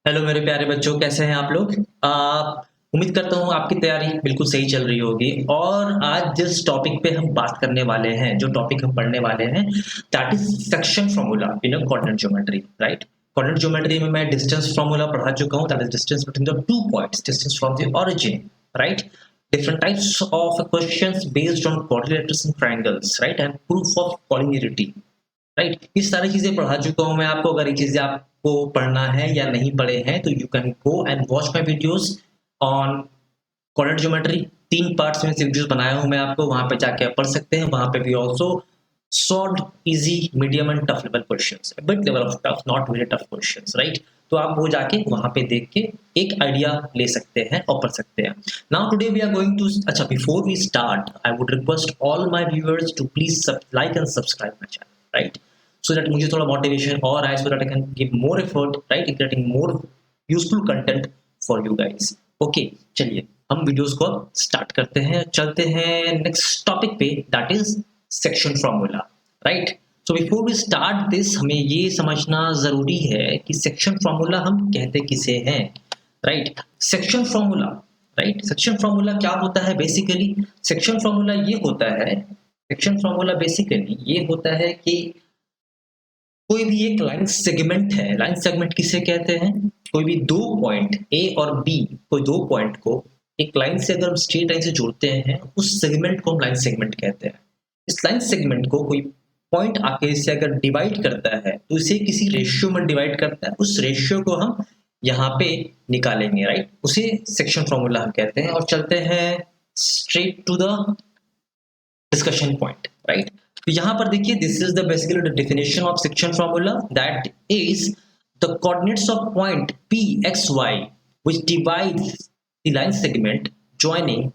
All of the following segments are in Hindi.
हेलो मेरे प्यारे बच्चों, कैसे हैं आप लोग। उम्मीद करता हूँ आपकी तैयारी बिल्कुल सही चल रही होगी। और आज जिस टॉपिक पे हम बात करने वाले हैं, जो टॉपिक हम पढ़ने वाले हैं, that is section formula in a coordinate geometry. Right, coordinate geometry में मैं डिस्टेंस फॉर्मूला पढ़ा चुका हूँ, that is distance between the two points, distance from the origin. Right, different types of questions based on quadrilaterals and triangles, right, and proof of collinearity। Right, इस सारी चीजें पढ़ा चुका हूं मैं आपको। अगर ये चीजें आपको पढ़ना है या नहीं पढ़े हैं तो you can go and watch my videos on coordinate geometry. 3 parts में से वीडियोस बनाया हूं मैं आपको, वहां पे जाके आप पढ़ सकते हैं। वहां पे भी also solve easy, medium and tough level questions, bit level of tough, not very tough questions. Right, तो आप वो जाके वहां पे देख के एक आइडिया ले सकते हैं और पढ़ सकते हैं। Now today we are going to, अच्छा before we start I would request all my viewers to please like and subscribe my channel, right, so that मुझे थोड़ा मोटिवेशन और आए, so that I can give more effort, right, in getting more useful content for you guys। okay, चलिए हम वीडियोस को स्टार्ट करते हैं, चलते हैं नेक्स्ट टॉपिक पे, that is section formula. Right, so before we start this हमें ये समझना जरूरी है कि सेक्शन फॉर्मूला हम कहते किसे हैं। Right, section formula, right, section formula क्या होता है बेसिकली। सेक्शन फॉर्मूला ये होता है, सेक्शन फॉर्मूला बेसिकली ये होता है कि कोई भी एक लाइन सेगमेंट है। लाइन सेगमेंट किसे कहते हैं? कोई भी दो पॉइंट ए और बी, कोई दो पॉइंट को एक लाइन से अगर हम स्ट्रेट लाइन से जोड़ते हैं, उस सेगमेंट को हम लाइन सेगमेंट कहते हैं। इस लाइन सेगमेंट को कोई पॉइंट आके इसे अगर डिवाइड करता है तो इसे किसी रेशियो में डिवाइड करता है, उस रेशियो को हम यहाँ पे निकालेंगे। राइट, उसे सेक्शन फॉर्मूला हम कहते हैं। और चलते हैं straight to the discussion point. Right, तो यहां पर देखिए, this is the basically the definition of section formula, that is the coordinates of point P X Y which divides the line segment joining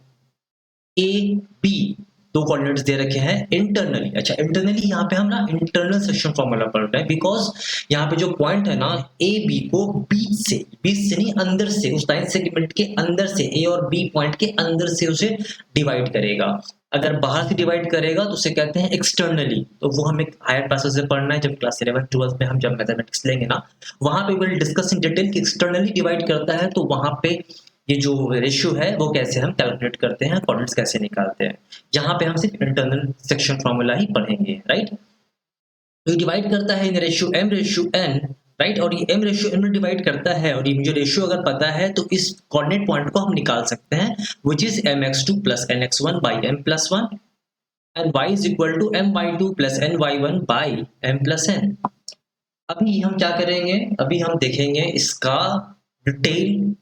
A B. दो कोऑर्डिनेट्स दे रखे हैं इंटरनली। अच्छा, इंटरनली यहाँ पे हम ना इंटरनल सेक्शन फॉर्मूला पढ़ रहे हैं, बिकॉज यहाँ पे जो पॉइंट है ना ए बी को बीच से नहीं, अंदर से, उस लाइन सेगमेंट के अंदर से, ए और बी पॉइंट के अंदर से उसे डिवाइड करेगा। अगर बाहर से डिवाइड करेगा तो उसे कहते हैं एक्सटर्नली। तो वो हमें हायर क्लासेस से पढ़ना है, जब क्लास 11-12 में हम जब मैथमेटिक्स लेंगे ना, वहां पे विल डिस्कस इन डिटेल कि एक्सटर्नली डिवाइड करता है तो वहां पे ये जो रेशियो है वो कैसे हम कैलकुलेट करते हैं, कोऑर्डिनेट्स कैसे निकालते हैं। यहाँ पे हम सिर्फ इंटरनल सेक्शन फॉर्मूला ही पढ़ेंगे। राइट, तो ये डिवाइड करता है in ratio m ratio n। Right, और ये m रेशियो n में डिवाइड करता है, और ये मुझे रेशियो अगर पता है तो इस कोऑर्डिनेट पॉइंट को हम निकाल सकते हैं, which is mx2 plus nx1 by m plus 1 and y is equal to m/2 plus ny1 by m plus n। अभी हम क्या करेंगे, अभी हम देखेंगे इसका डिटेल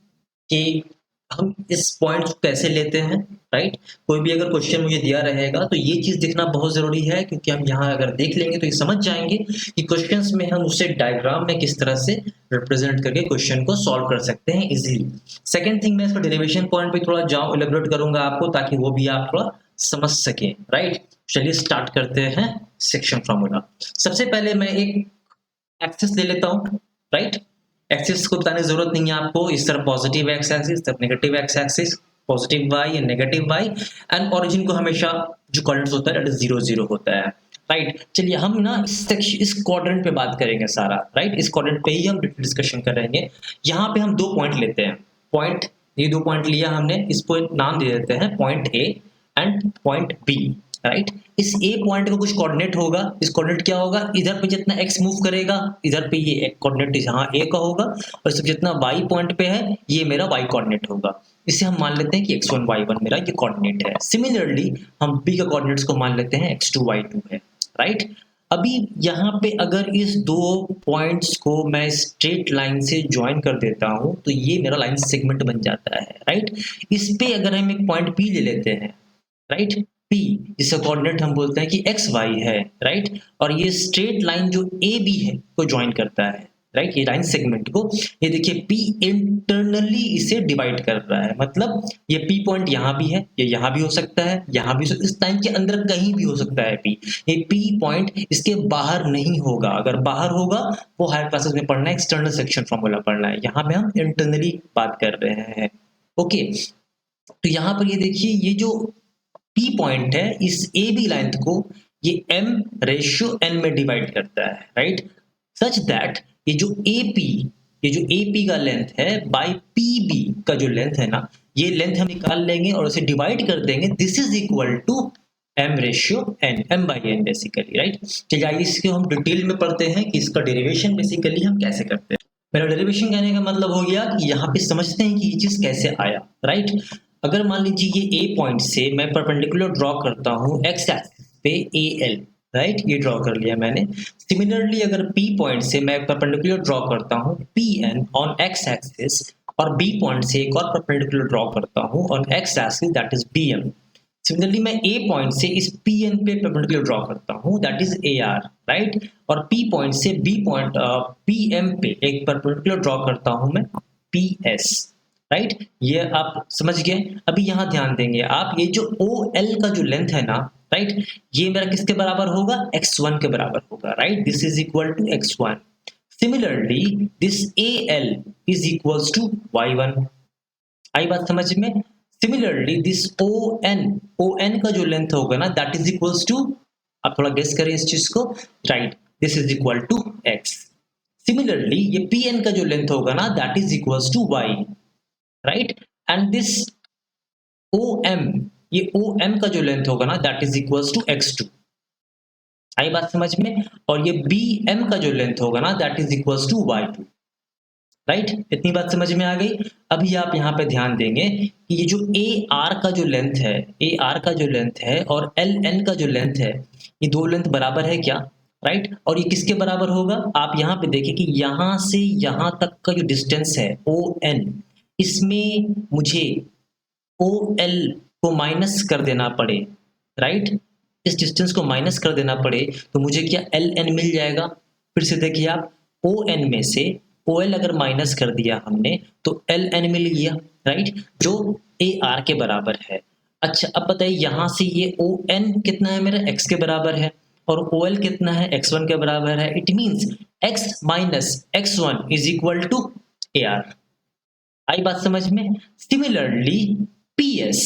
कि हम इस पॉइंट को कैसे लेते हैं। राइट, कोई भी अगर क्वेश्चन मुझे दिया रहेगा तो ये चीज देखना बहुत जरूरी है, क्योंकि हम यहाँ अगर देख लेंगे तो ये समझ जाएंगे कि क्वेश्चंस में हम उसे डायग्राम में किस तरह से रिप्रेजेंट करके क्वेश्चन को सॉल्व कर सकते हैं इजीली। सेकंड थिंग, मैं इसका डेरिवेशन पॉइंट पे थोड़ा जाऊँ, एलिब्रेट करूंगा आपको, ताकि वो भी आप थोड़ा समझ सके। राइट, चलिए स्टार्ट करते हैं सेक्शन फॉर्मूला। सबसे पहले मैं एक एक्सिस ले लेता हूँ। राइट, एक्सिस को बताने की जरूरत नहीं है आपको, इस तरफ पॉजिटिव एक्स एक्सिस, तरफ negative x axis, positive y या नेगेटिव वाई, एंड ओरिजिन को हमेशा जो कोऑर्डिनेट्स होता है दैट इज 0 0 होता है। राइट, चलिए हम ना इस क्वाड्रेंट पे बात करेंगे सारा। राइट, इस क्वाड्रेंट पे ही हम डिस्कशन करेंगे। यहाँ पे हम दो पॉइंट लेते हैं, पॉइंट, ये दो पॉइंट लिया हमने, इसको नाम दे देते हैं point A and point B. Right, इस ए पॉइंट का कुछ कोऑर्डिनेट होगा, इस कोऑर्डिनेट क्या होगा, इधर पे जितना एक्स मूव करेगा इधर पे ये कोऑर्डिनेट यहाँ ए का होगा, और इस जितना वाई पॉइंट पे है ये मेरा वाई कोऑर्डिनेट होगा। इसे हम मान लेते हैं कि x1 y1 मेरा ये कोऑर्डिनेट है। सिमिलरली हम b का कोऑर्डिनेट्स को मान लेते हैं x2 y2 है। राइट, अभी यहाँ पे अगर इस दो पॉइंट्स को मैं स्ट्रेट लाइन से ज्वाइन कर देता हूँ तो ये मेरा लाइन सेगमेंट बन जाता है। राइट, इस पे अगर हम एक पॉइंट p ले लेते हैं, राइट, P जिसका कोऑर्डिनेट हम बोलते हैं कि एक्स वाई है। राइट, और ये स्ट्रेट लाइन जो ए बी है को ज्वाइन करता है। राइट, ये लाइन सेगमेंट को, ये देखिए P इंटरनली इसे डिवाइड कर रहा है, मतलब ये P पॉइंट यहाँ भी है, ये यहाँ भी हो सकता है, यहाँ भी, इस लाइन के अंदर कहीं भी हो सकता है P। ये P पॉइंट इसके बाहर नहीं होगा, अगर बाहर होगा वो हायर क्लासेस में पढ़ना है, एक्सटर्नल सेक्शन फॉर्मूला पढ़ना है। यहाँ पे हम इंटरनली बात कर रहे हैं। ओके, तो यहाँ पर ये देखिए, ये जो P पॉइंट है इस ए बी लेंथ को ये m रेशियो n में डिवाइड करता है। राइट, सच दैट ये जो AP ये जो ए पी का लेंथ है बाई पी बी का जो लेंथ है ना, ये लेंथ हम निकाल लेंगे और उसे डिवाइड कर देंगे। This is equal to m ratio n, m by n basically, right. चलिए आइए इसको हम डिटेल में पढ़ते हैं कि इसका डेरिवेशन बेसिकली हम कैसे करते हैं। मेरा डेरिवेशन कहने का मतलब हो गया कि यहाँ पे समझते हैं कि ये चीज कैसे आया, राइट। अगर मान लीजिए ये ए पॉइंट से मैं परपेंडिकुलर ड्रॉ करता हूँ एक्स एक्सिस पे ए एल, राइट, ये ड्रॉ कर लिया मैंने। सिमिलरली अगर P पॉइंट से मैं परपेंडिकुलर ड्रॉ करता हूँ PN ऑन x एक्सिस और B पॉइंट से एक और परपेंडिकुलर ड्रॉ करता हूँ on x axis that is BM। Similarly मैं A पॉइंट से इस PN पे परपेंडिकुलर ड्रॉ करता हूँ दैट इज AR, राइट, और P पॉइंट से B पॉइंट PM पे एक परपेंडिकुलर ड्रॉ करता हूँ मैं PS, राइट। ये आप समझ गए। अभी यहाँ ध्यान देंगे आप, ये जो OL का जो लेंथ है ना, राइट, ये मेरा किसके बराबर होगा, x1 के बराबर होगा, right. This is equal to x1। Similarly this AL is equals to y1। आई बात समझ में। सिमिलरली दिस ON का जो लेंथ होगा ना दैट इज इक्वल्स टू, आप थोड़ा गेस करें इस चीज को, right, this is equal to x। Similarly ये PN का जो लेंथ होगा ना that is equals to y, right, and this OM, ये OM का जो लेंथ होगा ना that is equals to x2। आई बात समझ में। और ये BM का जो लेंथ होगा ना that is equals to y2, right. इतनी बात समझ में आ गई। अभी आप यहाँ पे ध्यान देंगे कि ये जो AR का जो लेंथ है, AR का जो लेंथ है और LN का जो लेंथ है, ये दो लेंथ बराबर है क्या, राइट। और ये किसके बराबर होगा, आप यहाँ पे देखिए कि यहाँ से यहाँ तक का जो डिस्टेंस है ON, इसमें मुझे OL को माइनस कर देना पड़े, राइट, इस डिस्टेंस को माइनस कर देना पड़े तो मुझे क्या LN मिल जाएगा। फिर से देखिए आप, ON में से OL अगर माइनस कर दिया हमने तो LN मिल गया, राइट, जो AR के बराबर है। अच्छा अब बताइए यहाँ से ये ON कितना है मेरा, x के बराबर है, और OL कितना है, x1 के बराबर है। It means x minus x1 is equal to AR। आई बात समझ में। सिमिलरली PS,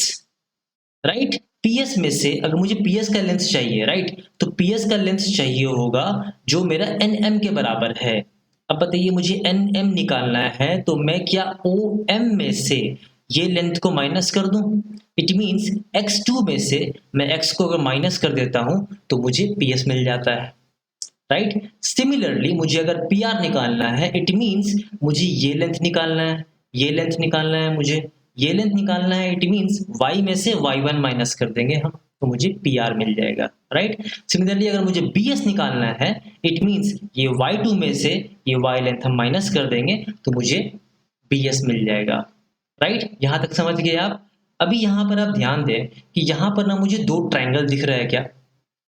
राइट, PS में से अगर मुझे PS का लेंथ चाहिए, राइट, तो PS का लेंथ चाहिए होगा जो मेरा NM के बराबर है। अब बताइए मुझे NM निकालना है तो मैं क्या OM में से ये लेंथ को माइनस कर दूं। इट मीन्स x2 में से मैं x को अगर माइनस कर देता हूं तो मुझे PS मिल जाता है, राइट। सिमिलरली मुझे अगर PR निकालना है, इट मीन्स मुझे ये लेंथ निकालना है, ये लेंथ निकालना है, मुझे ये लेंथ निकालना है। इट मीन्स y में से y1 माइनस कर देंगे हम तो मुझे PR मिल जाएगा, राइट। सिमिलरली अगर मुझे BS निकालना है, इट मीन्स ये y2 में से ये y लेंथ हम माइनस कर देंगे तो मुझे BS मिल जाएगा, राइट। यहाँ तक समझ गए आप। अभी यहाँ पर आप ध्यान दें कि यहाँ पर ना मुझे दो ट्रायंगल दिख रहा है क्या,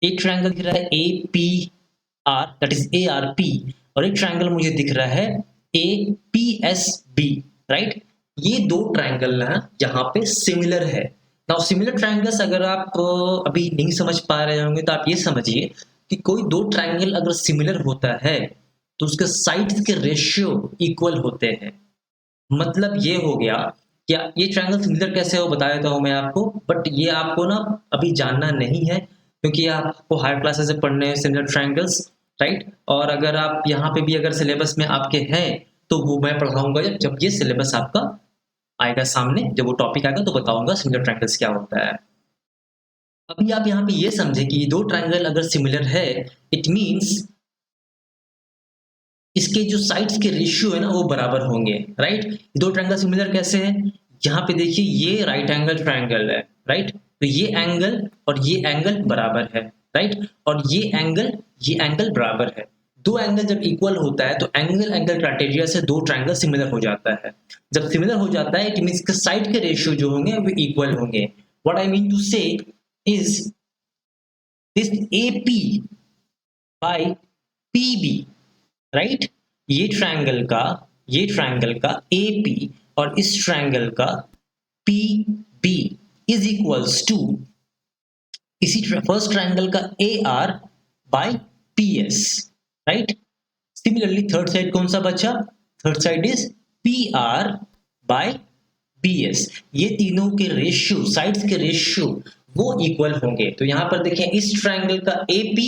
एक ट्रायंगल दिख रहा है APR दैट इज ARP, और एक ट्रायंगल मुझे दिख रहा है APSB, राइट। ये दो ट्रायंगल ना यहाँ पे सिमिलर है। नाउ सिमिलर ट्रायंगल्स अगर आप अभी नहीं समझ पा रहे होंगे तो आप ये समझिए कि कोई दो ट्रायंगल अगर सिमिलर होता है तो उसके साइड्स के रेशियो इक्वल होते हैं। मतलब ये हो गया, क्या ये ट्रायंगल सिमिलर कैसे हो बता देता हूँ मैं आपको, बट ये आपको ना अभी जानना नहीं है क्योंकि आपको हायर क्लासेस से पढ़ने हैं सिमिलर ट्रायंगल्स, राइट। और अगर आप यहाँ पे भी अगर सिलेबस में आपके हैं तो वो मैं पढ़ाऊंगा जब ये सिलेबस आपका आएगा सामने, जब वो टॉपिक आएगा तो बताऊंगा सिमिलर ट्रायंगल्स क्या होता है। अभी आप यहाँ पे ये समझे कि दो ट्रायंगल अगर सिमिलर है, इट मीन्स इसके जो साइड्स के रेशियो है ना वो बराबर होंगे, राइट। दो ट्रायंगल सिमिलर कैसे है, यहाँ पे देखिए ये राइट एंगल ट्रायंगल है, राइट, तो ये एंगल और ये एंगल बराबर है, राइट, और ये एंगल बराबर है। दो एंगल जब इक्वल होता है तो एंगल क्राइटेरिया से दो ट्रायंगल सिमिलर हो जाता है। जब सिमिलर हो जाता है इट मींस के साइड के रेशियो जो होंगे वो इक्वल होंगे। What I mean to say is this AP by PB, right, ये ट्रायंगल का AP और इस ट्रायंगल का PB इज इक्वल्स टू इसी फर्स्ट ट्रायंगल का AR by PS, right. Similarly third side कौन सा बचा, third side is PR by BS। ये तीनों के रेशियो, साइड्स के रेशियो वो इक्वल होंगे। तो यहाँ पर देखें इस ट्रायंगल का AP,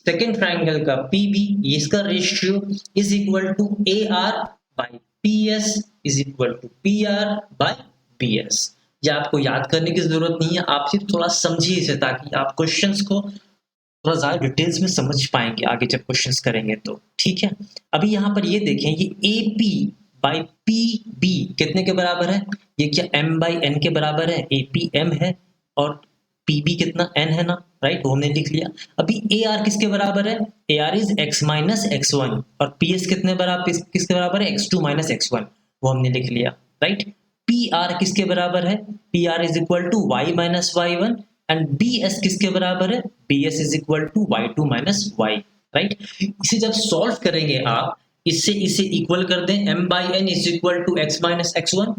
सेकेंड ट्रायंगल का PB, इसका ratio is equal to AR by P S is equal to P R by P S. ये आपको याद करने की जरूरत नहीं है, आप सिर्फ थोड़ा समझिए इसे ताकि आप क्वेश्चंस को थोड़ा ज्यादा डिटेल्स में समझ पाएंगे आगे जब क्वेश्चंस करेंगे तो। ठीक है, अभी यहाँ पर ये देखें, ये A P by P B कितने के बराबर है? ये क्या एम बाई एन के बराबर है? ए पी एम है और पी बी कितना एन है ना, राइट, वो हमने लिख लिया। अभी ए आर किसके बराबर है? A R is x minus x one, और पी एस कितने बराबर, किसके बराबर है? X two minus x one, वो हमने लिख लिया, राइट। पी आर किसके बराबर है? P R is equal to y minus y one, and B S किसके बराबर है? B S is equal to y two minus y, right. इसे जब सॉल्व करेंगे आप, इससे इसे इक्वल कर दें, m by n is equal to x minus x one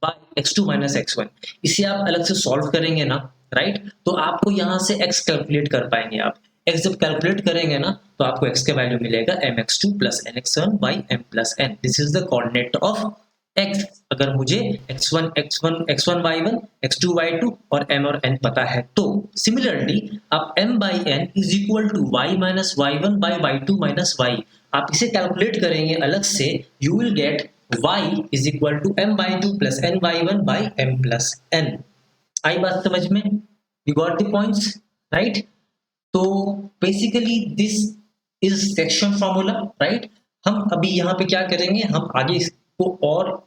by x two minus x one. इसे आप अलग से सॉल्व करेंगे ना, राइट, तो आपको यहाँ से x कैलकुलेट कर पाएंगे आप। x जब कैलकुलेट करेंगे ना तो आपको x का वैल्यू मिलेगा m x two plus n x one by m plus n. This is the coordinate of x। अगर मुझे x1 x1 x1 y1 x2 y2 और m और n पता है तो सिमिलरली आप m by n is equal to y minus y1 by y2 minus y, आप इसे कैलकुलेट करेंगे अलग से, you will get y is equal to m by two plus n by one by m plus n। आई बात समझ में? You got the points, right. तो basically this is section formula, right. हम अभी यहाँ पे क्या करेंगे, हम आगे इसको और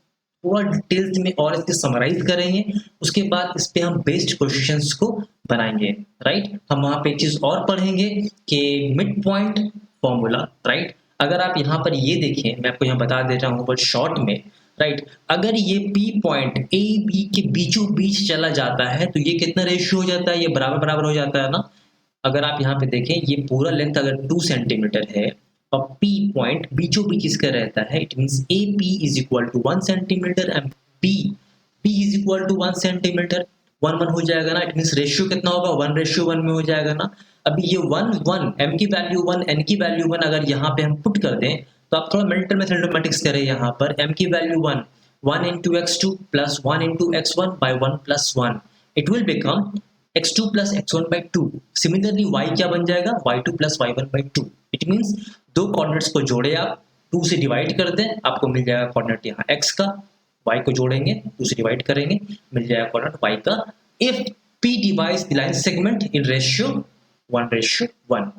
थोड़ा डिटेल्स में और इसके समराइज करेंगे, उसके बाद इस पे हम बेस्ड क्वेश्चंस को बनाएंगे, राइट। हम वहाँ पे एक चीज और पढ़ेंगे कि मिड पॉइंट फॉर्मूला, राइट। अगर आप यहाँ पर ये देखें, मैं आपको यहाँ बता दे रहा हूँ बट शॉर्ट में, राइट, अगर ये P पॉइंट ए बी के बीचों बीच चला जाता है तो ये कितना रेशियो हो जाता है? ये बराबर बराबर हो जाता है ना। अगर आप यहाँ पे देखें, ये पूरा लेंथ अगर 2 सेंटीमीटर है और P पॉइंट बीचों बीच इसका रहता है, it means A P is equal to 1 centimetre and B is equal to 1 centimetre, 1 1 हो जाएगा ना। इट मींस रेशियो कितना होगा? 1:1 में हो जाएगा ना। अभी ये 1 1 m की वैल्यू 1 n की वैल्यू 1 अगर यहाँ पे हम पुट कर दें तो आप थोड़ा मेंटल मैथमेटिक्स करें। यहाँ पर m की value 1 1 into x2 plus 1 into x1 by 1 plus 1, it will become x2 plus x1 by 2। Similarly y क्या बन जाएगा? y2 plus y1 by 2। It means दो कोऑर्डिनेट्स को जोड़े आप, 2 से डिवाइड कर दें, आपको मिल जाएगा कोऑर्डिनेट यहाँ x का, y को जोड़ेंगे 2 से डिवाइड करेंगे, मिल जाएगा कोऑर्डिनेट y का। If p divides the line segment in ratio 1:1,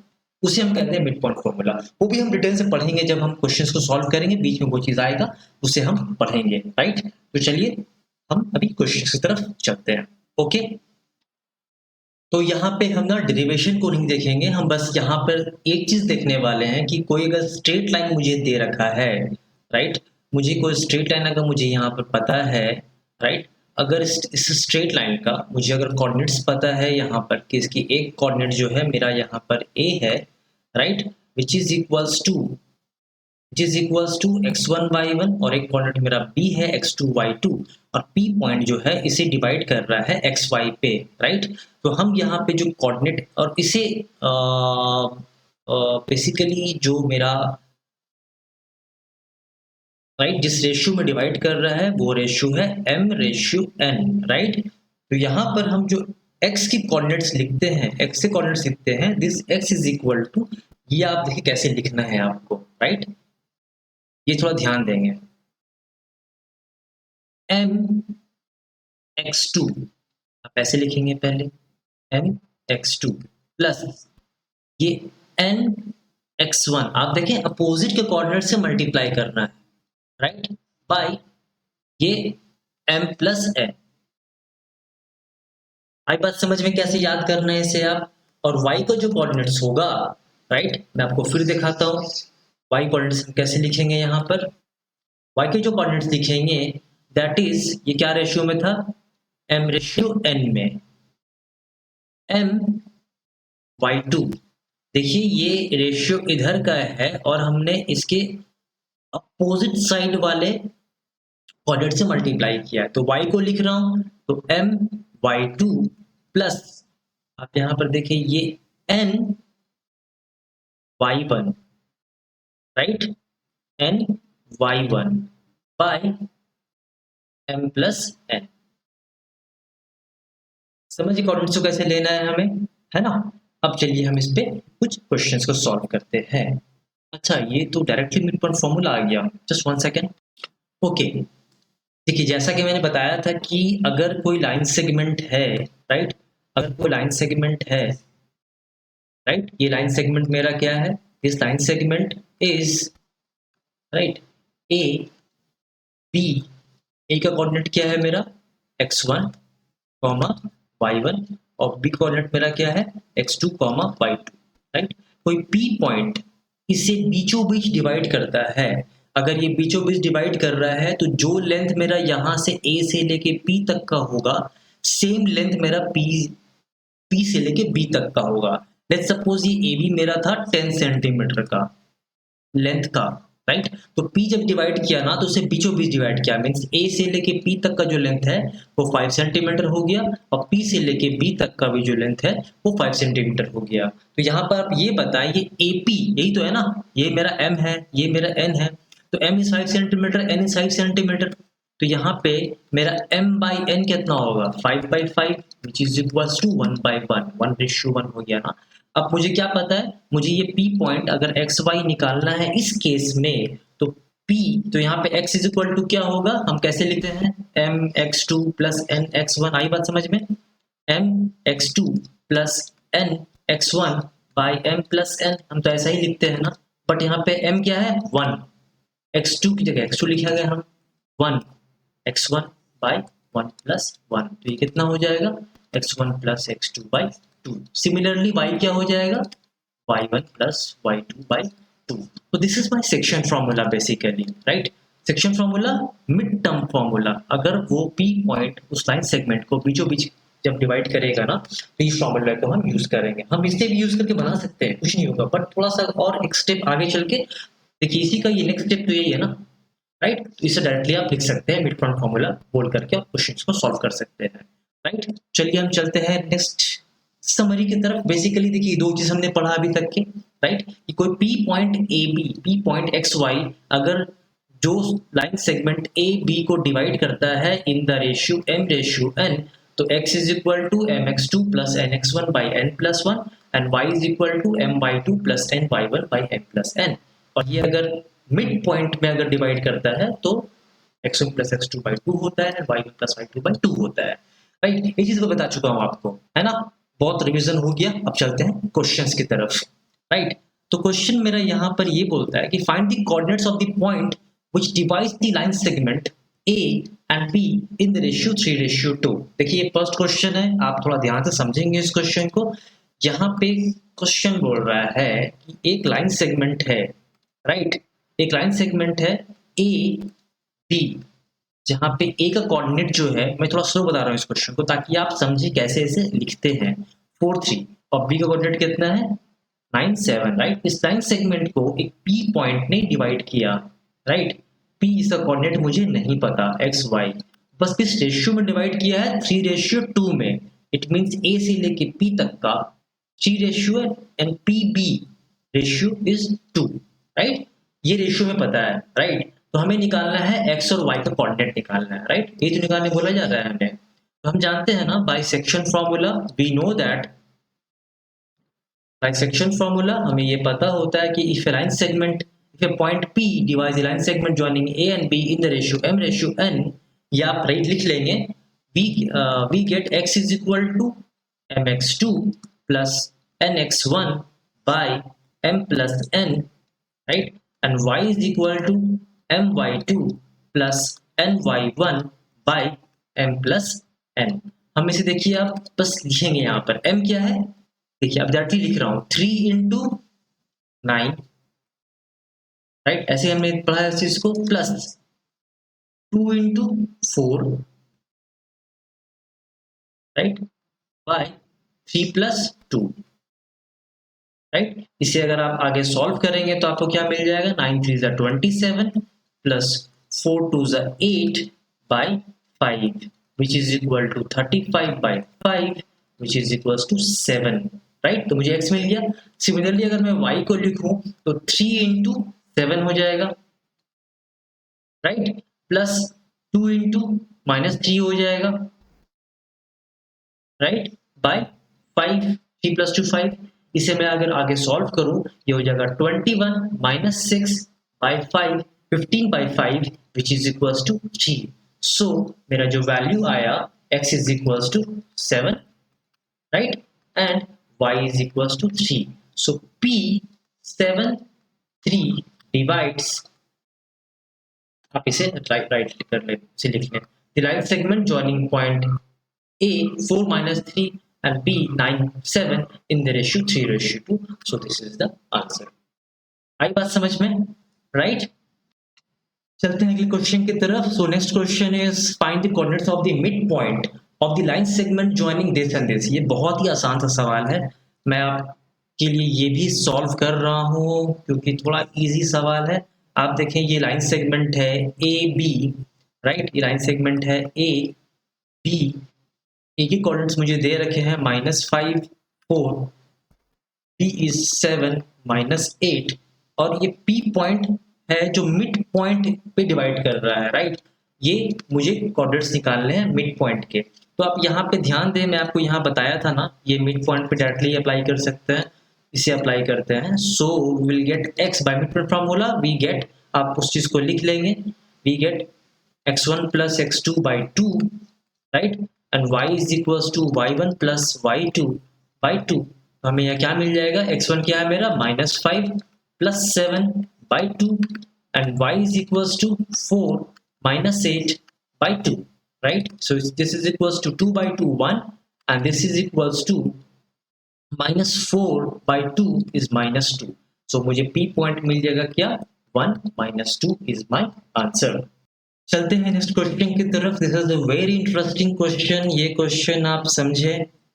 उसे हम कहते हैं मिड पॉइंट फॉर्मूला। वो भी हम डिटेल से पढ़ेंगे जब हम क्वेश्चंस को सॉल्व करेंगे, बीच में वो चीज आएगा उसे हम पढ़ेंगे, राइट। तो चलिए हम अभी क्वेश्चंस की तरफ चलते हैं। ओके, तो यहाँ पे हम ना डेरिवेशन को नहीं देखेंगे, हम बस यहाँ पर एक चीज देखने वाले हैं कि कोई अगर स्ट्रेट लाइन मुझे दे रखा है, राइट, मुझे कोई स्ट्रेट लाइन अगर मुझे यहाँ पर पता है, राइट, अगर इस स्ट्रेट लाइन का मुझे अगर कोऑर्डिनेट्स पता है यहाँ पर कि इसकी एक कोऑर्डिनेट जो है मेरा यहाँ पर a है, right, which is equals to x1 y1, और एक कोऑर्डिनेट मेरा b है x2 y2, और p पॉइंट जो है इसे डिवाइड कर रहा है xy पे, राइट। तो हम यहाँ पे जो कोऑर्डिनेट और इसे बेसिकली जो मेरा राइट जिस रेशियो में डिवाइड कर रहा है वो रेशियो है m/n, राइट। तो यहाँ पर हम जो x की कोऑर्डिनेट्स लिखते हैं, x के कोऑर्डिनेट्स लिखते हैं, this x is equal to, ये आप देखिए कैसे लिखना है आपको, राइट, ये थोड़ा ध्यान देंगे, m(x2) आप ऐसे लिखेंगे पहले, m(x2) प्लस ये n(x1), आप देखें अपोजिट के कोऑर्डिनेट से मल्टीप्लाई करना है, राइट, बाय ये m प्लस n। आई बात समझ में? कैसे याद करना है इसे आप। और y का जो कोऑर्डिनेट्स होगा, राइट, मैं आपको फिर दिखाता हूँ y कोऑर्डिनेट्स कैसे लिखेंगे। यहाँ पर y के जो कोऑर्डिनेट्स लिखेंगे दैट इज, ये क्या रेशियो में था? m/n में, m/y2। देखिए ये रेशियो इधर का है और हमने इसके अपोजिट साइड वाले कोऑर्डिनेट से मल्टीप्लाई किया है, तो y को लिख रहा हूं तो m/y2 प्लस, आप यहां पर देखिए ये n/y1, right, n/y1 by m plus n। समझिए कोऑर्डिनेट्स को कैसे लेना है हमें, है ना। अब चलिए हम इस पे कुछ क्वेश्चंस को सॉल्व करते हैं। अच्छा, ये तो डायरेक्टली मिड पॉइंट फॉर्मूला आ गया, जस्ट 1 सेकेंड। ओके, देखिए जैसा कि मैंने बताया था कि अगर कोई लाइन सेगमेंट है, राइट, अगर कोई लाइन सेगमेंट है, राइट, ये लाइन सेगमेंट मेरा क्या है, this line segment is, right, A B, A का कोऑर्डिनेट क्या है मेरा x1 कॉमा y1, और बी कोऑर्डिनेट मेरा क्या है x2 कॉमा y2, राइट। कोई पी पॉइंट इसे बीचों बीच डिवाइड करता है, अगर ये बीचों बीच डिवाइड कर रहा है तो जो लेंथ मेरा यहाँ से ए से लेके पी तक का होगा, सेम लेंथ मेरा पी से लेके बी तक का होगा। लेट्स सपोज ये ए बी मेरा था 10 सेंटीमीटर का लेंथ का, राइट। तो P जब डिवाइड किया ना तो उसे बीचों बीच डिवाइड किया, मीन्स A से लेके P तक का जो लेंथ है वो 5 सेंटीमीटर हो गया, और P से लेके B तक का भी जो लेंथ है वो 5 सेंटीमीटर हो गया। तो यहाँ पर आप ये बताएं, ये AP यही तो है ना, ये मेरा M है, ये मेरा N है, तो M is 5 centimetre, N is 5 centimetre, तो यहाँ पे मेरा M by N कितना होगा 5 by 5 which is equals to 1 by 1, 1:1 हो गया ना। अब मुझे क्या पता है, मुझे ये P पॉइंट अगर एक्स वाई निकालना है इस केस में, तो P, तो यहाँ पे x इज इक्वल टू क्या होगा, हम कैसे लिखते हैं m x2 plus n x1, आई बात समझ में, m x2 plus n x1 by m plus n, हम तो ऐसा ही लिखते हैं ना। बट यहाँ पे m क्या है 1, x2 की जगह x2 लिखा गया, हम 1 x1 बाई 1 प्लस 1, तो ये कितना हो जाएगा x1 plus x2 by 2। Similarly y क्या हो जाएगा y1 प्लस y2 बाई 2। तो this is my section formula basically, right. Section formula mid term formula, अगर वो p पॉइंट उस लाइन सेगमेंट को बीचों बीच जब डिवाइड करेगा ना तो इस फॉर्मूला को हम यूज करेंगे। हम इसे भी यूज करके बना सकते हैं, कुछ नहीं होगा, बट थोड़ा सा और एक स्टेप आगे चल के देखिए, इसी का ये नेक्स्ट स्टेप तो यही है ना, राइट। तो इसे डायरेक्टली आप लिख सकते हैं, मिड टर्म फॉर्मूला बोल करके आप क्वेश्चंस को सॉल्व कर सकते हैं, राइट। चलिए हम चलते हैं नेक्स्ट समरी की तरफ। बेसिकली देखिए दो चीज हमने पढ़ा अभी तक के, राइट, कि कोई P point A B, P point x y अगर जो लाइन सेगमेंट ए बी को डिवाइड करता है in the ratio m ratio n, तो x is equal to mx2 plus nx1 by n plus 1 and y is equal to m/2 plus ny1 by n plus n। और ये अगर मिड पॉइंट में अगर डिवाइड करता है तो x1 प्लस x2 बाई 2 होता है, y1 प्लस y2 बाई 2 होता है, राइट। ये चीज को बता चुका हूँ आपको, है ना, बहुत रिवीजन हो गया। अब चलते हैं क्वेश्चंस की तरफ, राइट। तो क्वेश्चन मेरा यहाँ पर ये बोलता है कि find the coordinates of the point which divides the line segment A and B in the ratio 3:2। देखिए ये फर्स्ट क्वेश्चन है, आप थोड़ा ध्यान से समझेंगे इस क्वेश्चन को। यहाँ पे क्वेश्चन बोल रहा है कि एक लाइन सेगमेंट है, राइट, एक लाइन सेगमेंट है A B, जहाँ पे ए का कोऑर्डिनेट जो है, मैं थोड़ा स्लो बता रहा हूँ इस क्वेश्चन को ताकि आप समझिए कैसे इसे लिखते हैं, 4 3, और बी का कोऑर्डिनेट कितना है 9 7, राइट। इस लाइन सेगमेंट को एक पी पॉइंट ने डिवाइड किया, राइट। पी इसका कोऑर्डिनेट मुझे नहीं पता एक्स वाई, बस किस रेशियो में डिवाइड किया है 3:2 में, इट मींस ए से लेके पी तक का 3 रेशियो है and P B ratio is 2, right. ये रेशियो में पता है, राइट। तो हमें निकालना है x और y का कोऑर्डिनेट निकालना है, राइट। ये तो निकालने बोला जा रहा है हमें, तो हम जानते हैं ना by section formula, we know that by section formula हमें ये पता होता है कि if a line segment, if a point P divides the line segment joining A and B in the ratio m ratio n, या आप राइट लिख लेंगे, we get x is equal to mx2 plus nx1 by m plus n, right, and y is equal to my2 plus ny1 by m plus n। हम इसे देखिए आप बस लिखेंगे यहाँ पर m क्या है, देखिए अब डायरेक्टली लिख रहा हूँ 3 into 9, राइट, ऐसे हमने पढ़ा है इस चीज को, plus 2 into 4, right, by 3 plus 2, right. इसे अगर आप आगे सॉल्व करेंगे तो आपको क्या मिल जाएगा, 9 3 27 plus 4 2 8 by 5 which is equal to 35 by 5 which is equals to 7, right. तो मुझे x मिल गया। सिमिलरली अगर मैं y को लिखूं तो 3 into 7 हो जाएगा, राइट, प्लस 2 into -3 हो जाएगा, राइट, बाय 5, 3 plus 2 5। इसे मैं अगर आगे सॉल्व करूं, ये हो जाएगा 21 - 6 by 5, 15 by 5 which is equals to 3. So मेरा जो वैल्यू आया x is equals to 7, right, and y is equals to 3. So p 7 3 divides, आप इसे राइट कर ले, इसे लिख लें, the right segment joining point A 4 minus 3 and B 9 7 in the ratio 3:2. So this is the answer. आई बात समझ में, राइट? चलते हैं अगले क्वेश्चन की तरफ. So next question is find the coordinates of the mid point of the line segment joining this and this. ये बहुत ही आसान सा सवाल है, मैं आपके लिए ये भी सॉल्व कर रहा हूँ क्योंकि थोड़ा इजी सवाल है. आप देखें ये लाइन सेगमेंट है ए बी, राइट, ये लाइन सेगमेंट है ए बी. ए के कोऑर्डिनेट्स मुझे दे रखे हैं -5 4, बी इज 7 -8, और ये पी पॉइंट है जो मिड पॉइंट पे डिवाइड कर रहा है, राइट. ये मुझे कोऑर्डिनेट्स निकालने हैं मिड पॉइंट के. तो आप यहाँ पे ध्यान दें, मैं आपको यहाँ बताया था ना, ये मिड पॉइंट पे डायरेक्टली अप्लाई कर सकते हैं, इसे अप्लाई करते हैं. So will get x by mid point formula, we get, आप उस चीज को लिख लेंगे, we get x1 plus x2 by 2, right, and y is equals to y1 plus y2 by 2. तो हमें यहाँ क्या मिल जाएगा, x1 क्या है मेरा -5 plus 7 by 2 and y is equals to 4 minus 8 by 2, right? So this is equals to 2 by 2 1 and this is equals to -4 by 2 is -2. So मुझे P point मिल जाएगा क्या, 1 -2 is my answer. चलते हैं नेक्स्ट क्वेश्चन की तरफ. This is a very interesting question. ये क्वेश्चन आप समझे,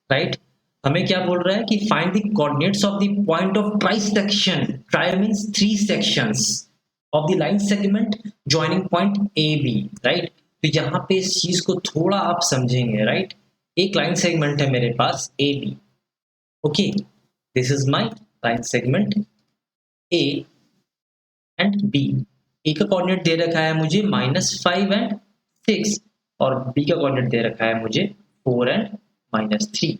राइट. हमें क्या बोल रहा है कि find the coordinates of the point of trisection. Tri means 3 sections of the line segment joining point A B, right. तो यहाँ पे इस चीज को थोड़ा आप समझेंगे, राइट. एक लाइन सेगमेंट है मेरे पास A B, okay, this is my line segment A and B. A का कोऑर्डिनेट दे रखा है मुझे -5 एंड 6 और बी का कोऑर्डिनेट दे रखा है मुझे 4 एंड -3,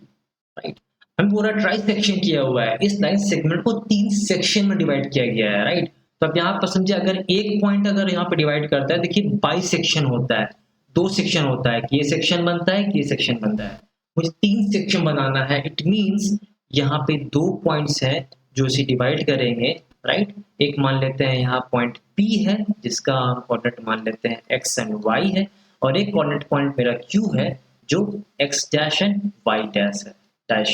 राइट. हम पूरा ट्राई सेक्शन किया हुआ है. इस लाइन सेगमेंट को 3 सेक्शन में डिवाइड किया गया है, राइट. तो अब यहाँ पर समझिए, अगर एक पॉइंट अगर यहाँ पे डिवाइड करता है, देखिए बाई सेक्शन होता है, 2 सेक्शन होता है, कि ये सेक्शन बनता है, कि ये सेक्शन बनता है. मुझे 3 सेक्शन बनाना है. इट मीन्स यहाँ पे 2 पॉइंट्स हैं जो इसे डिवाइड करेंगे, राइट. एक मान लेते हैं यहाँ पॉइंट P है जिसका हम कोऑर्डिनेट मान लेते हैं x एंड y है, और एक कोऑर्डिनेट पॉइंट मेरा Q है जो x dash and y dash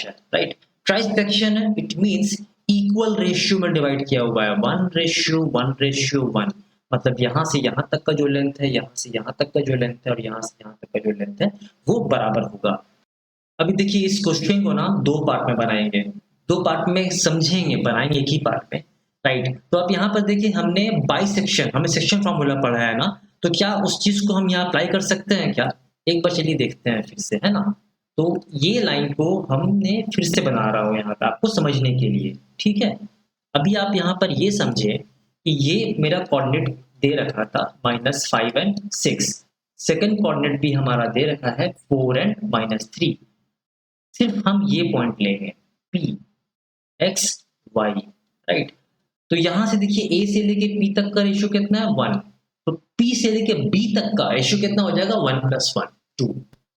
है, राइट. ट्राइसेक्शन है, इट मींस इक्वल रेशियो में डिवाइड किया हुआ है, 1:1:1, मतलब यहाँ से यहाँ तक का जो लेंथ है, यहाँ से यहाँ तक का जो लेंथ है, और यहाँ से यहाँ तक का जो लेंथ है, वो बराबर होगा. अभी देखिए इस क्वेश्चन को ना 2 पार्ट में बनाएंगे, 2 पार्ट में समझेंगे, बनाएंगे एक ही पार्ट में, राइट. तो आप यहाँ पर देखिए, हमने बाई सेक्शन, हमने सेक्शन फॉर्मूला पढ़ा है ना, तो क्या उस चीज को हम यहाँ अप्लाई कर सकते हैं क्या, एक बार चलिए देखते हैं फिर से, है ना. तो ये लाइन को हमने फिर से बना रहा हूँ यहाँ पे आपको समझने के लिए, ठीक है. अभी आप यहाँ पर ये समझे कि ये मेरा कोऑर्डिनेट दे रखा था -5 एंड 6, सेकंड कोऑर्डिनेट भी हमारा दे रखा है 4 एंड -3. सिर्फ हम ये पॉइंट लेंगे P x y, राइट. तो यहां से देखिए A से लेके P तक का रेशियो कितना है, 1. तो P से लेके B तक का रेशियो कितना हो जाएगा, 1 + 1 2.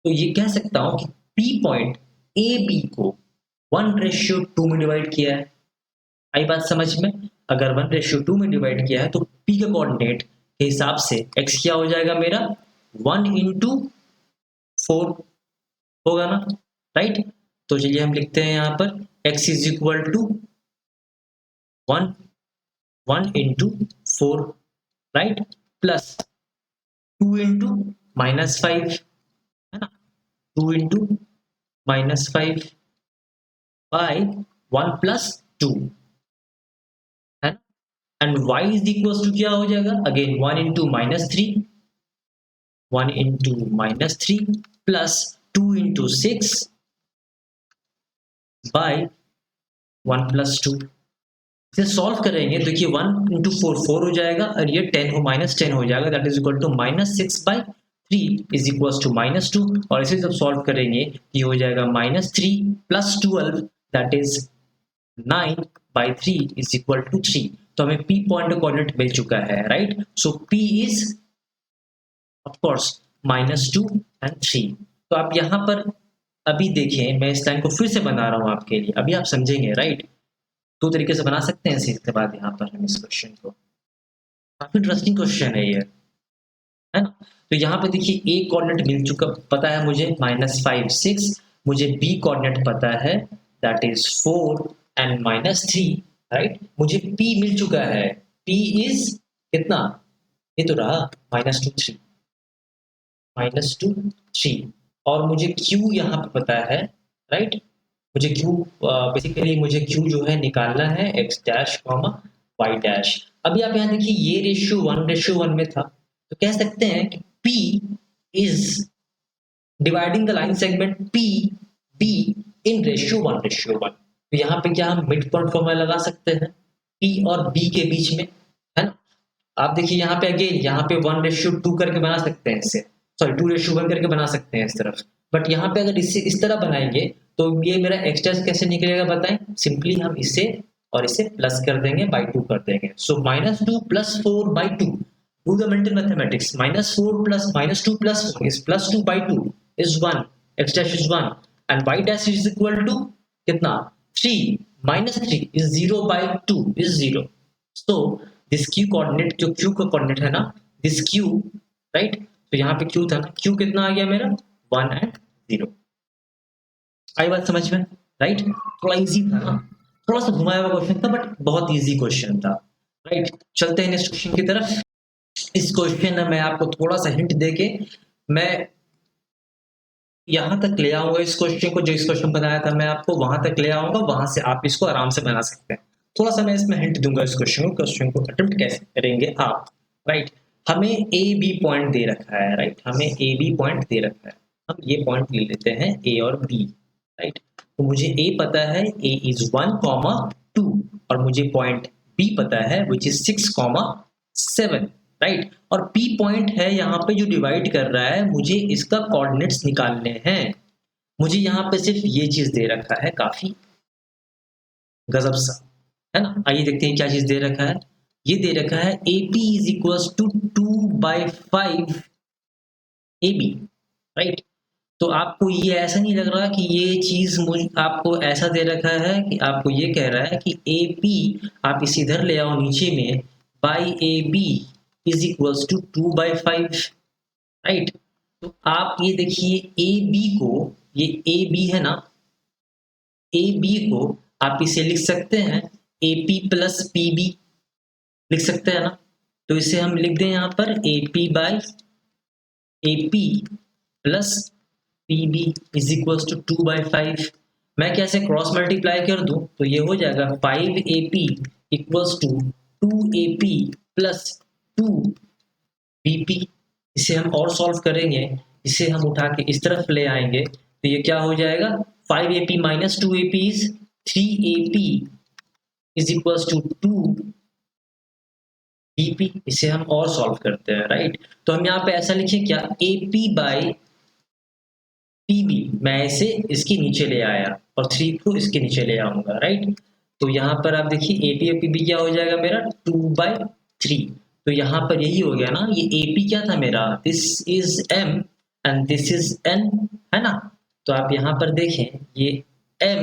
तो ये कह सकता हूं कि P पॉइंट A B को 1:2 में डिवाइड किया है. आई बात समझ में. अगर 1:2 में डिवाइड किया है तो P का कोऑर्डिनेट के हिसाब से x क्या हो जाएगा मेरा, 1 × 4 होगा ना, राइट. तो चलिए हम लिखते हैं यहाँ पर x is equal to 1 × 4, right, plus 2 × -5, है ना, 2 × -5 बाय 1 + 2, है ना. And y is equal to क्या हो जाएगा, अगेन 1 × -3, 1 × -3 प्लस 2 × 6 बाय 1 + 2. इसे सॉल्व करेंगे, देखिए 1 × 4 4 हो जाएगा, और ये 10 हो -10 हो जाएगा, that is equal to -6/3 is equal to -2. और इसे जब सॉल्व करेंगे ये हो जाएगा -3 + 12, that is 9/3 is equal to 3. तो हमें P पॉइंट कोऑर्डिनेट मिल चुका है, right. So P is of course -2 and 3। तो आप यहाँ पर अभी देखें, मैं इस लाइन को फिर से बना रहा हूँ आपके लिए, अभी आप समझेंगे, राइट। दो तरीके से बना सकते हैं इसके बाद यहाँ पर हम इस क्वेश्चन को, काफी इंटरेस्टिंग क्वेश्चन है ये, है ना। तो यहाँ पे देखिए ए कोऑर्डिनेट मिल चुका, पता है मुझे -5 6, मुझे बी कोऑर्डिनेट पता है दैट इज 4 एंड -3, राइट। मुझे पी मिल चुका है, पी इज कितना, ये तो रहा -2 3, -2 3, और मुझे क्यू यहाँ पे पता है, राइट। मुझे क्यू बेसिकली मुझे क्यू जो है निकालना है x dash comma y dash. अभी आप यहाँ देखिए ये रेशियो 1:1 में था, तो कह सकते हैं कि P is dividing the line segment PB in ratio 1:1। तो यहाँ पे क्या हम मिड पॉइंट फॉर्मूला लगा सकते हैं P और B के बीच में, है ना। आप देखिए यहाँ पे अगेन यहाँ पे 1:2 करके बना सकते हैं इसे, सॉरी 2:1 करके बना सकते हैं इस तरफ, बट यहाँ पे अगर इसे इस तरह बनाएंगे तो ये मेरा एक्स्ट्रा कैसे निकलेगा बताएं। सिंपली हम इसे और इसे प्लस कर देंगे, बाई 2 कर देंगे। सो -2 + 4/2, do the mental mathematics, -4 plus -2 plus 4 is +2/2 is 1, x dash is 1 and y dash is equal to कितना 3, -3 is 0/2 is 0। so this q coordinate, जो q का कोऑर्डिनेट है ना, this q, राइट। तो यहाँ पे q था ना, q कितना आ गया मेरा 1 and 0। आई बात समझ में, राइट। थोड़ा इजी था ना, थोड़ा सा घुमाया हुआ क्वेश्चन था बट बहुत इजी क्वेश्चन था, राइट। चलते हैं नेक्स्ट क्वेश्चन की तरफ। इस क्वेश्चन में मैं आपको थोड़ा सा हिंट देके मैं यहां तक ले आऊंगा इस क्वेश्चन को, जो इस क्वेश्चन बनाया था मैं आपको वहां तक ले आऊंगा, वहां से आप इसको आराम से बना सकते हैं। थोड़ा सा मैं इसमें हिंट दूंगा इस क्वेश्चन को अटेम्प्ट कैसे करेंगे आप, राइट। हमें ए बी पॉइंट दे रखा है, राइट, हमें ए बी पॉइंट दे रखा है, हम ये पॉइंट ले लेते हैं ए और बी, राइट। तो मुझे ए पता है ए इज 1,2 और मुझे पॉइंट बी पता है विच इज 6,7, राइट। और P पॉइंट है यहाँ पे जो डिवाइड कर रहा है, मुझे इसका कोऑर्डिनेट्स निकालने हैं। मुझे यहाँ पे सिर्फ ये चीज दे रखा है, काफी गजब सा, है ना। आइए देखते हैं क्या चीज दे रखा है। ये दे रखा है AP is equal to 2/5 AB, right. तो आपको ये ऐसा नहीं लग रहा कि ये चीज मुझे आपको ऐसा दे रखा है कि आपको ये कह रहा है कि AP आप इसे इधर ले आओ नीचे में, by AB is equals to 2/5, right. तो आप ये देखिए ए बी को, ये ए बी है ना, ए बी को आप इसे लिख सकते हैं A P plus P B, लिख सकते हैं ना। तो इसे हम लिख दें यहाँ पर A P by A P plus P B is equals to 2/5। मैं कैसे क्रॉस मल्टीप्लाई कर दूं तो ये हो जाएगा 5AP equals to 2AP plus 2BP। इसे हम और सॉल्व करेंगे, इसे हम उठा के इस तरफ ले आएंगे तो ये क्या हो जाएगा 5AP minus 2AP is 3AP is equals to 2BP। इसे हम और सॉल्व करते हैं, राइट। तो हम यहाँ पे ऐसा लिखें क्या AP बाई PB, मैं इसे इसके नीचे ले आया और 3 को इसके नीचे ले आऊंगा, राइट। तो यहाँ पर आप देखिए AP और PB क्या हो जाएगा मेरा 2/3। तो यहाँ पर यही हो गया ना, ये AP क्या था मेरा, this is M and this is N, है ना। तो आप यहाँ पर देखें ये M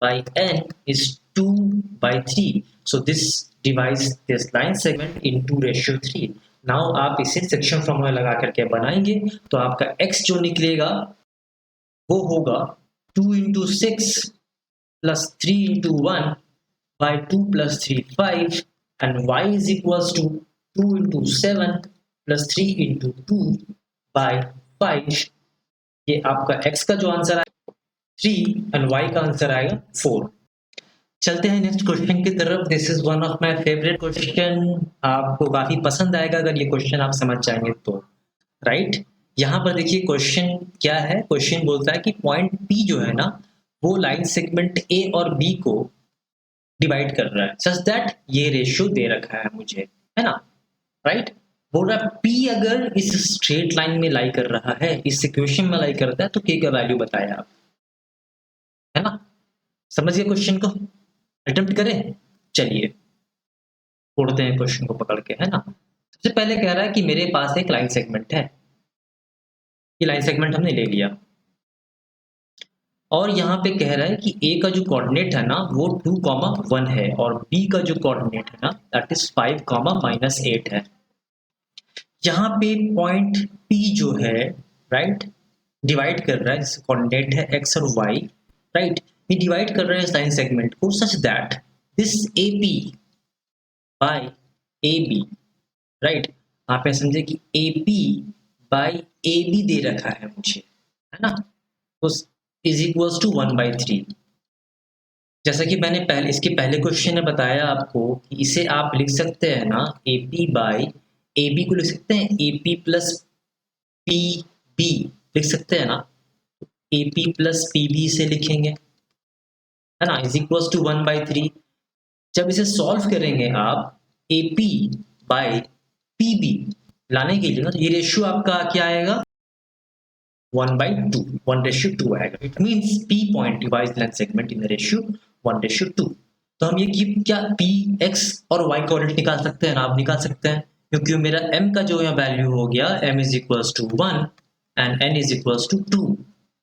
by N is 2/3, so this divides this line segment into ratio 3। Now आप इसे सेक्शन फॉर्मूला लगा करके बनाएंगे तो आपका x जो निकलेगा वो होगा 2 into 6 plus 3 into 1 by 2 plus 3 5 and y is equals to 2 into 7 plus 3 into 2 by 5। ये आपका x का जो आंसर आएगा 3 and y का आंसर आएगा 4। चलते हैं नेक्स्ट क्वेश्चन की तरफ। This is one of my favourite question, आपको काफी पसंद आएगा अगर ये क्वेश्चन आप समझ जाएंगे तो, राइट। यहाँ पर देखिए क्वेश्चन क्या है, क्वेश्चन बोलता है कि पॉइंट P जो है ना वो लाइन सेगमेंट A और B को डिवाइड कर रहा है सच दैट ये रेशियो दे रखा है मुझे, है ना, राइट। बोल रहा है P अगर इस स्ट्रेट लाइन में लाई कर रहा है, इस इक्वेशन में लाई करता है तो K का वैल्यू बताए आप, है ना। समझ गए क्वेश्चन को, अटेम्प्ट करें। चलिए उड़ते हैं क्वेश्चन को पकड़ के, है ना। सबसे पहले कह रहा है कि मेरे पास एक लाइन सेगमेंट है, ये लाइन सेगमेंट हमने ले लिया, और यहाँ पे कह रहा है कि ए का जो कोऑर्डिनेट है ना वो 2, 1 है, और बी का जो कोऑर्डिनेट है ना दैट इज 5, -8 है। यहाँ पे पॉइंट पी जो है, राइट, डिवाइड कर रहा है, जिसका कोऑर्डिनेट है एक्स और वाई, राइट, ये डिवाइड कर रहा है इस लाइन सेगमेंट को such that this A P by A B, right, आप ऐसे समझे कि A P by A B दे रखा है मुझे, है ना, तो इज इक्वल्स टू 1/3। जैसा कि मैंने पहले इसके पहले क्वेश्चन में बताया आपको कि इसे आप लिख सकते हैं ना A P by A B को लिख सकते हैं A P plus P B लिख सकते हैं ना, A P plus P B से लिखेंगे, है ना, इज इक्वल्स टू 1/3। जब इसे सॉल्व करेंगे आप A P by P B लाने के लिए ना, तो ये रेशियो आपका क्या आएगा 1/2, 1:2 आएगा। It means P point divides length segment in the ratio 1:2। तो हम ये कि क्या P X और Y कोऑर्डिनेट निकाल सकते हैं ना, आप निकाल सकते हैं, क्योंकि मेरा M का जो यहाँ वैल्यू हो गया M is equals to 1 and N is equals to 2,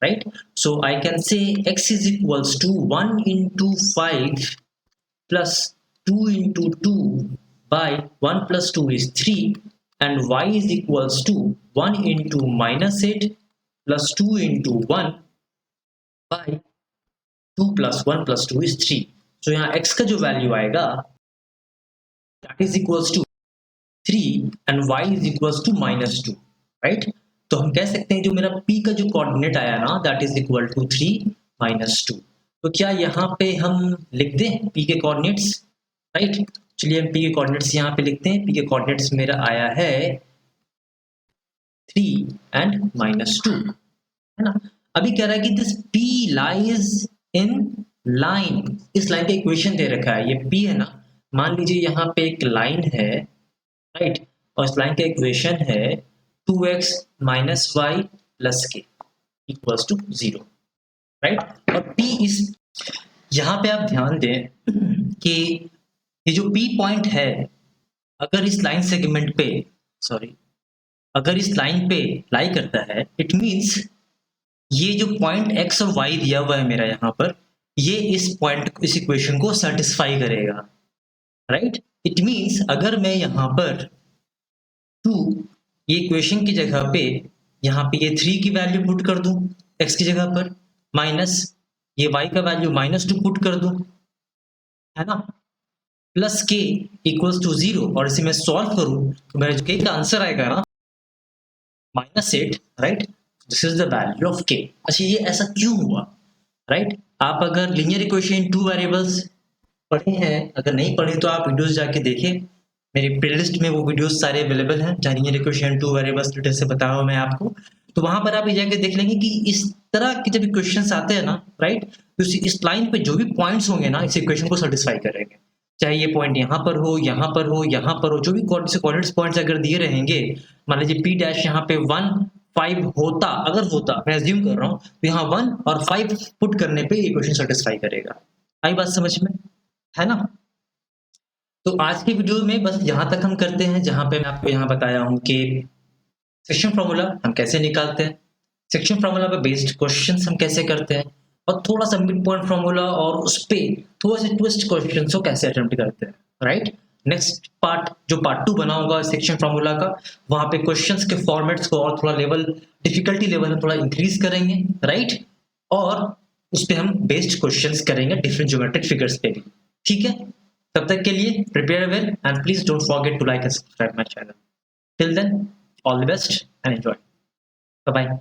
right? So I can say X is equals to 1 into 5 plus 2 into 2 by 1 plus 2 is 3, and Y is equals to 1 into -8 plus 2 into 1 by 2 plus 1 plus 2 is 3. So यहाँ x का जो वैल्यू आएगा that is equals to 3 and y is equals to -2, right? तो हम कह सकते हैं जो मेरा p का जो कोऑर्डिनेट आया ना that is equal to 3 -2। तो क्या यहाँ पे हम लिख दें p के कोऑर्डिनेट्स, राइट? चलिए हम p के कोऑर्डिनेट्स यहाँ पे लिखते हैं। p के कोऑर्डिनेट्स मेरा आया है 3 and -2, है ना। अभी कह रहा है कि this P lies in line, इस लाइन का इक्वेशन दे रखा है, ये P है ना, मान लीजिए यहाँ पे एक लाइन है, राइट, और इस लाइन का इक्वेशन है 2x - y + k = 0, राइट। और P इस यहाँ पे आप ध्यान दें कि ये जो P पॉइंट है, अगर इस लाइन सेगमेंट पे अगर इस लाइन पे लाई करता है, इट मीन्स ये जो पॉइंट x और y दिया हुआ है मेरा यहाँ पर, ये इस पॉइंट इस इक्वेशन को सेटिस्फाई करेगा, राइट। इट मीन्स अगर मैं यहाँ पर 2 ये इक्वेशन की जगह पे यहाँ पे ये 3 की वैल्यू पुट कर दूं x की जगह पर, माइनस ये y का वैल्यू -2 पुट कर दूं, है ना, प्लस k इक्वल्स टू 0, और इसे मैं सॉल्व करूं तो मेरा k का आंसर आएगा ना -8, right. This is the value of k। अच्छा, ये ऐसा क्यों हुआ, राइट? आप अगर लीनियर इक्वेशन इन 2 वेरिएबल्स पढ़े हैं, अगर नहीं पढ़े तो आप वीडियोस जाके देखें, मेरी प्लेलिस्ट में वो वीडियोस सारे अवेलेबल हैं जहाँ linear equation in 2 variables detail से बताया हुआ मैं आपको, तो वहां पर आप ये जाके देख लेंगे कि इस तरह के जब इक्वेशंस आते हैं ना, राइट, तो इस लाइन पे जो भी पॉइंट्स होंगे ना इस इक्वेशन को सेटिस्फाई करेंगे, चाहे ये पॉइंट यहाँ पर हो, यहाँ पर हो, यहाँ पर हो, जो भी कोऑर्डिनेट्स पॉइंट्स अगर दिए रहेंगे, मान लीजिए P डैश यहाँ पे 1, 5 होता, अगर होता, मैं अज्यूम कर रहा हूँ, तो यहाँ 1 और 5 पुट करने पे इक्वेशन सेटिस्फाई करेगा। आई बात समझ में, है ना? तो आज की वीडियो में बस यहाँ तक हम करते हैं, जहाँ पे मैं आपको यहाँ बताया हूँ कि सेक्शन फॉर्मूला हम कैसे निकालते हैं, सेक्शन फॉर्मूला पे बेस्ड क्वेश्चंस हम कैसे करते हैं, और थोड़ा सा मिड पॉइंट फॉर्मूला और उस पे थोड़ा सा ट्विस्ट क्वेश्चंस को कैसे अटेम्प्ट करते हैं, राइट। नेक्स्ट पार्ट जो पार्ट 2 बना होगा सेक्शन फॉर्मूला का, वहां पे क्वेश्चंस के फॉर्मेट्स को और थोड़ा लेवल डिफिकल्टी लेवल में थोड़ा इंक्रीज करेंगे, राइट, और उस पे हम बेस्ड क्वेश्चंस करेंगे डिफरेंट ज्योमेट्रिक फिगर्स पे भी, ठीक है। तब तक के लिए prepare well and please don't forget to like and subscribe my channel. Till then, all the best and enjoy. Bye bye.